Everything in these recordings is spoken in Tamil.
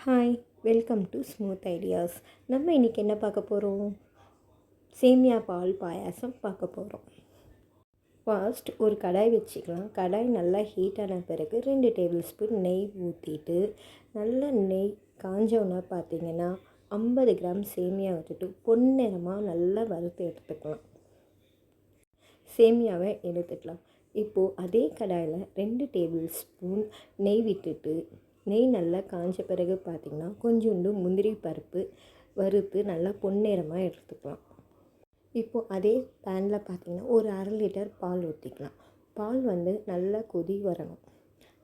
Hi, welcome to smooth ideas. நம்ம இன்றைக்கி என்ன பார்க்க போகிறோம்? சேமியா பால் பாயாசம் பார்க்க போகிறோம். ஃபர்ஸ்ட் ஒரு கடாய் வச்சுக்கலாம். கடாய் நல்லா ஹீட் ஆன பிறகு 2 டேபிள் ஸ்பூன் நெய் ஊற்றிட்டு, நல்லா நெய் காஞ்சோன்னா பார்த்தீங்கன்னா 50 கிராம் சேமியா விட்டுட்டு பொன்னிறமாக நல்லா வறுத்து எடுத்துக்கலாம். சேமியாவை எடுத்துக்கலாம். இப்போது அதே கடாயில் 2 டேபிள் ஸ்பூன் நெய் விட்டுட்டு, நெய் நல்லா காஞ்ச பிறகு பார்த்திங்கன்னா கொஞ்சோண்டு முந்திரி பருப்பு வறுத்து நல்லா பொன்னிறமாக எடுத்துக்கலாம். இப்போது அதே பேனில் பார்த்திங்கன்னா ஒரு 1/2 லிட்டர் பால் ஊற்றிக்கலாம். பால் நல்லா கொதி வரணும்.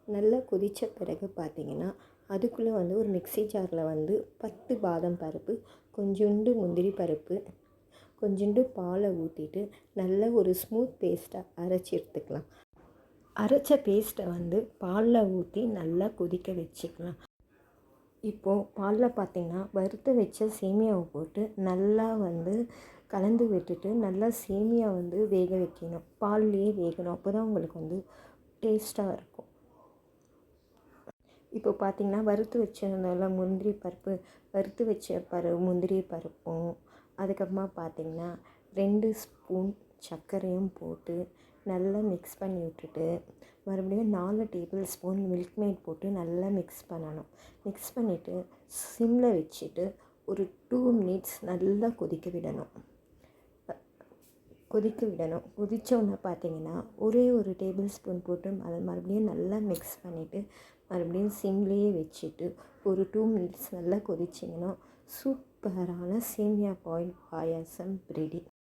நல்லா கொதித்த பிறகு பார்த்திங்கன்னா அதுக்குள்ளே ஒரு மிக்ஸி ஜாரில் 10 பாதாம் பருப்பு, கொஞ்சோண்டு முந்திரி பருப்பு, கொஞ்சோண்டு பாலை ஊற்றிட்டு நல்ல ஒரு ஸ்மூத் பேஸ்ட்டாக அரைச்சி எடுத்துக்கலாம். அரைச்ச பேஸ்ட்டை பாலில் ஊற்றி நல்லா கொதிக்க வச்சுக்கலாம். இப்போது பாலில் பார்த்திங்கன்னா வறுத்து வச்ச சேமியாவை போட்டு நல்லா கலந்து விட்டுட்டு நல்லா சேமியா வேக வைக்கணும். பால்லையே வேகணும். அப்போ தான் உங்களுக்கு டேஸ்ட்டாக இருக்கும். இப்போ பார்த்திங்கன்னா வறுத்து வச்சதுனால முந்திரி பருப்பு, வறுத்து வச்ச முந்திரி பருப்பும், அதுக்கப்புறமா பார்த்திங்கன்னா 2 ஸ்பூன் சர்க்கரையும் போட்டு நல்லா மிக்ஸ் பண்ணி விட்டுட்டு, மறுபடியும் 4 டேபிள் ஸ்பூன் மில்க் மேட் போட்டு நல்லா மிக்ஸ் பண்ணணும். மிக்ஸ் பண்ணிவிட்டு சிம்மில் வச்சுட்டு ஒரு 2 மினிட்ஸ் நல்லா கொதிக்க விடணும். கொதித்தோன்னே பார்த்திங்கன்னா ஒரு டேபிள் ஸ்பூன் போட்டு அதை மறுபடியும் நல்லா மிக்ஸ் பண்ணிவிட்டு மறுபடியும் சிம்லேயே வச்சுட்டு ஒரு 2 மினிட்ஸ் நல்லா கொதிச்சிங்கன்னா சூப்பரான சேமியா பால் பாயாசம் ரெடி.